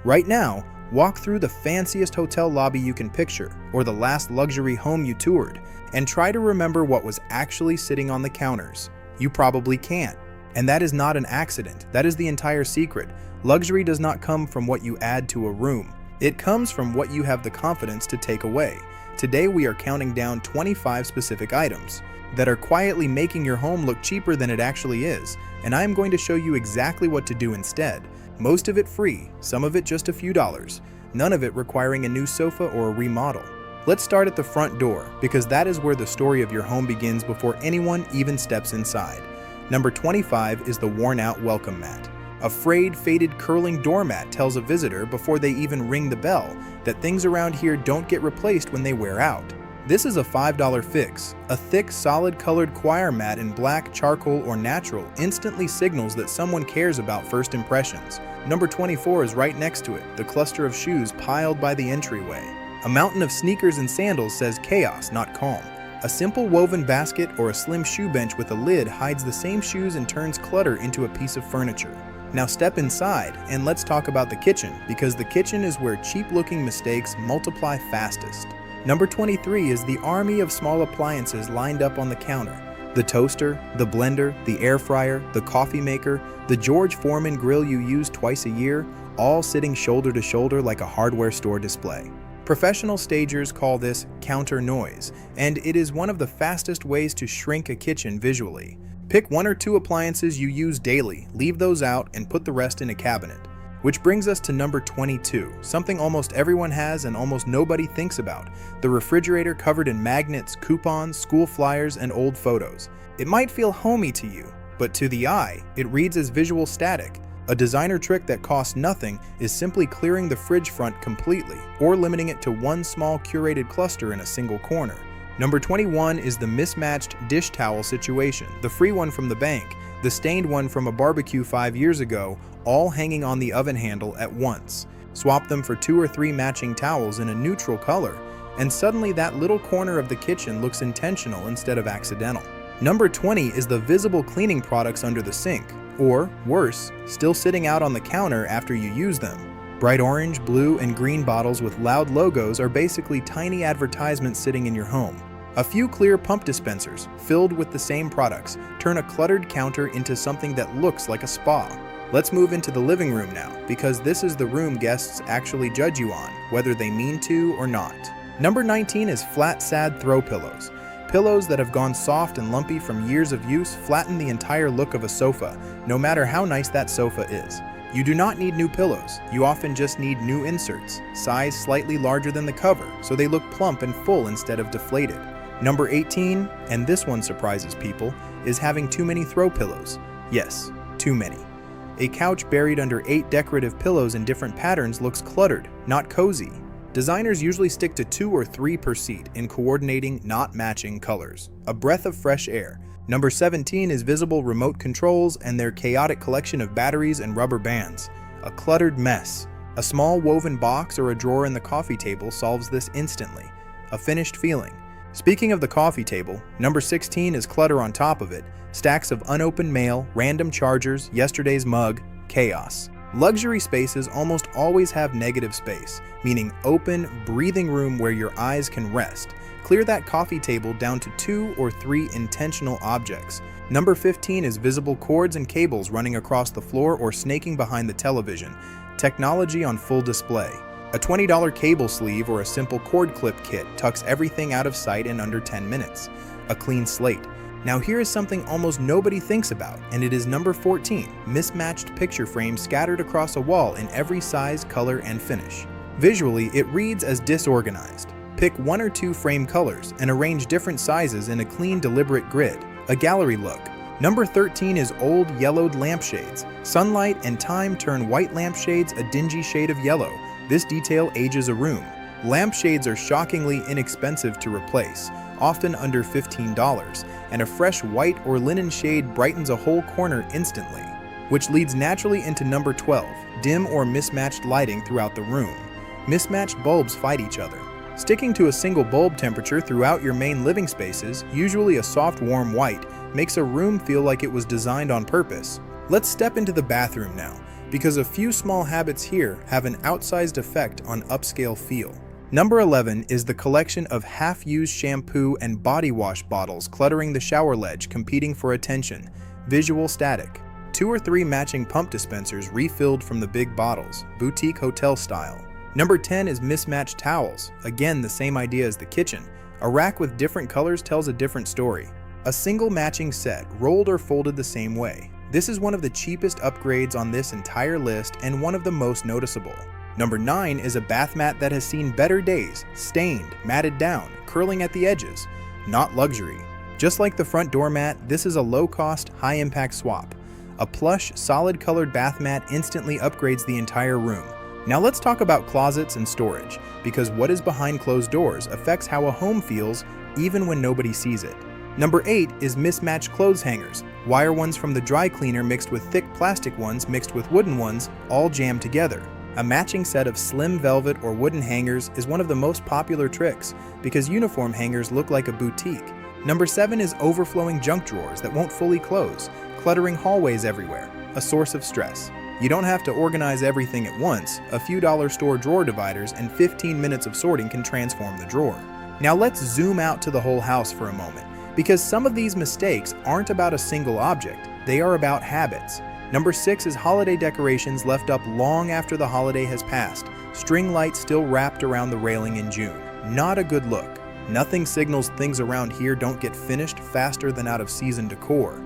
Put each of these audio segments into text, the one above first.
Right now, walk through the fanciest hotel lobby you can picture, or the last luxury home you toured, and try to remember what was actually sitting on the counters. You probably can't. And that is not an accident. That is the entire secret. Luxury does not come from what you add to a room. It comes from what you have the confidence to take away. Today we are counting down 25 specific items that are quietly making your home look cheaper than it actually is, and I am going to show you exactly what to do instead. Most of it free, some of it just a few dollars, none of it requiring a new sofa or a remodel. Let's start at the front door, because that is where the story of your home begins before anyone even steps inside. Number 25 is the worn-out welcome mat. A frayed, faded, curling doormat tells a visitor before they even ring the bell that things around here don't get replaced when they wear out. This is a $5 fix. A thick, solid colored choir mat in black, charcoal, or natural instantly signals that someone cares about first impressions. Number 24 is right next to it, the cluster of shoes piled by the entryway. A mountain of sneakers and sandals says chaos, not calm. A simple woven basket or a slim shoe bench with a lid hides the same shoes and turns clutter into a piece of furniture. Now step inside and let's talk about the kitchen, because the kitchen is where cheap-looking mistakes multiply fastest. Number 23 is the army of small appliances lined up on the counter. The toaster, the blender, the air fryer, the coffee maker, the George Foreman grill you use twice a year, all sitting shoulder to shoulder like a hardware store display. Professional stagers call this counter noise, and it is one of the fastest ways to shrink a kitchen visually. Pick one or two appliances you use daily, leave those out, and put the rest in a cabinet. Which brings us to number 22, something almost everyone has and almost nobody thinks about: the refrigerator covered in magnets, coupons, school flyers, and old photos. It might feel homey to you, but to the eye, it reads as visual static. A designer trick that costs nothing is simply clearing the fridge front completely, or limiting it to one small curated cluster in a single corner. Number 21 is the mismatched dish towel situation, the free one from the bank, the stained one from a barbecue 5 years ago, all hanging on the oven handle at once. Swap them for 2 or 3 matching towels in a neutral color, and suddenly that little corner of the kitchen looks intentional instead of accidental. Number 20 is the visible cleaning products under the sink, or worse, still sitting out on the counter after you use them. Bright orange, blue, and green bottles with loud logos are basically tiny advertisements sitting in your home. A few clear pump dispensers, filled with the same products, turn a cluttered counter into something that looks like a spa. Let's move into the living room now, because this is the room guests actually judge you on, whether they mean to or not. Number 19 is flat, sad throw pillows. Pillows that have gone soft and lumpy from years of use flatten the entire look of a sofa, no matter how nice that sofa is. You do not need new pillows, you often just need new inserts, size slightly larger than the cover, so they look plump and full instead of deflated. Number 18, and this one surprises people, is having too many throw pillows. Yes, too many. A couch buried under 8 decorative pillows in different patterns looks cluttered, not cozy. Designers usually stick to 2 or 3 per seat in coordinating, not matching colors. A breath of fresh air. Number 17 is visible remote controls and their chaotic collection of batteries and rubber bands. A cluttered mess. A small woven box or a drawer in the coffee table solves this instantly. A finished feeling. Speaking of the coffee table, number 16 is clutter on top of it. Stacks of unopened mail, random chargers, yesterday's mug, chaos. Luxury spaces almost always have negative space, meaning open, breathing room where your eyes can rest. Clear that coffee table down to 2 or 3 intentional objects. Number 15 is visible cords and cables running across the floor or snaking behind the television. Technology on full display. A $20 cable sleeve or a simple cord clip kit tucks everything out of sight in under 10 minutes. A clean slate. Now here is something almost nobody thinks about, and it is number 14, mismatched picture frames scattered across a wall in every size, color, and finish. Visually, it reads as disorganized. Pick 1 or 2 frame colors and arrange different sizes in a clean, deliberate grid, a gallery look. Number 13 is old, yellowed lampshades. Sunlight and time turn white lampshades a dingy shade of yellow. This detail ages a room. Lampshades are shockingly inexpensive to replace, often under $15, and a fresh white or linen shade brightens a whole corner instantly. Which leads naturally into number 12, dim or mismatched lighting throughout the room. Mismatched bulbs fight each other. Sticking to a single bulb temperature throughout your main living spaces, usually a soft warm white, makes a room feel like it was designed on purpose. Let's step into the bathroom now, because a few small habits here have an outsized effect on upscale feel. Number 11 is the collection of half-used shampoo and body wash bottles cluttering the shower ledge, competing for attention. Visual static. 2 or 3 matching pump dispensers refilled from the big bottles, boutique hotel style. Number 10 is mismatched towels. Again, the same idea as the kitchen. A rack with different colors tells a different story. A single matching set, rolled or folded the same way. This is one of the cheapest upgrades on this entire list and one of the most noticeable. Number 9 is a bath mat that has seen better days, stained, matted down, curling at the edges. Not luxury. Just like the front doormat, this is a low-cost, high-impact swap. A plush, solid-colored bath mat instantly upgrades the entire room. Now let's talk about closets and storage, because what is behind closed doors affects how a home feels even when nobody sees it. Number 8 is mismatched clothes hangers, wire ones from the dry cleaner mixed with thick plastic ones mixed with wooden ones, all jammed together. A matching set of slim velvet or wooden hangers is one of the most popular tricks because uniform hangers look like a boutique. Number 7 is overflowing junk drawers that won't fully close, cluttering hallways everywhere, a source of stress. You don't have to organize everything at once. A few dollar store drawer dividers and 15 minutes of sorting can transform the drawer. Now let's zoom out to the whole house for a moment, because some of these mistakes aren't about a single object, they are about habits. Number 6 is holiday decorations left up long after the holiday has passed. String lights still wrapped around the railing in June. Not a good look. Nothing signals things around here don't get finished faster than out of season decor.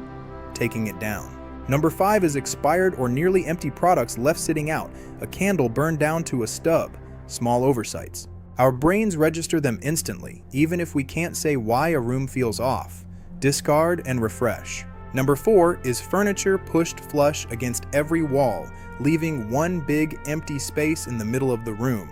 Taking it down. Number 5 is expired or nearly empty products left sitting out. A candle burned down to a stub. Small oversights. Our brains register them instantly, even if we can't say why a room feels off. Discard and refresh. Number 4 is furniture pushed flush against every wall, leaving one big empty space in the middle of the room.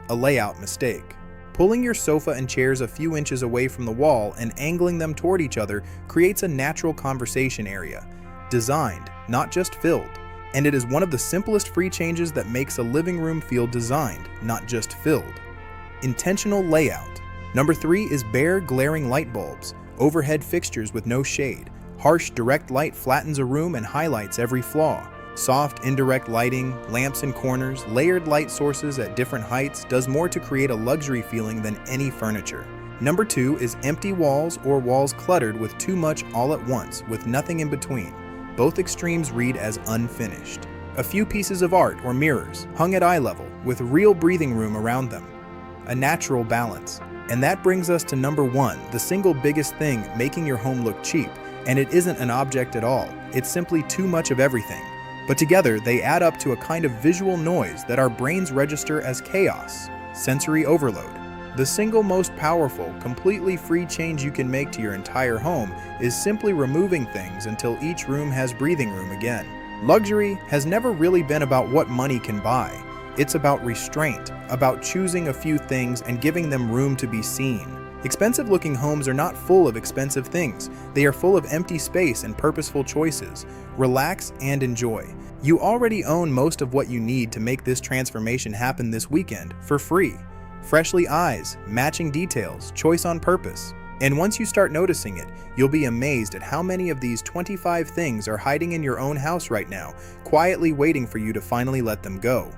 A layout mistake. Pulling your sofa and chairs a few inches away from the wall and angling them toward each other creates a natural conversation area. Designed, not just filled. And it is one of the simplest free changes that makes a living room feel designed, not just filled. Intentional layout. Number 3 is bare, glaring light bulbs, overhead fixtures with no shade. Harsh, direct light flattens a room and highlights every flaw. Soft, indirect lighting, lamps in corners, layered light sources at different heights does more to create a luxury feeling than any furniture. Number 2 is empty walls or walls cluttered with too much all at once, with nothing in between. Both extremes read as unfinished. A few pieces of art or mirrors, hung at eye level, with real breathing room around them. A natural balance. And that brings us to number 1, the single biggest thing making your home look cheap. And it isn't an object at all, it's simply too much of everything. But together, they add up to a kind of visual noise that our brains register as chaos, sensory overload. The single most powerful, completely free change you can make to your entire home is simply removing things until each room has breathing room again. Luxury has never really been about what money can buy. It's about restraint, about choosing a few things and giving them room to be seen. Expensive-looking homes are not full of expensive things. They are full of empty space and purposeful choices. Relax and enjoy. You already own most of what you need to make this transformation happen this weekend for free. Freshly eyes, matching details, choice on purpose. And once you start noticing it, you'll be amazed at how many of these 25 things are hiding in your own house right now, quietly waiting for you to finally let them go.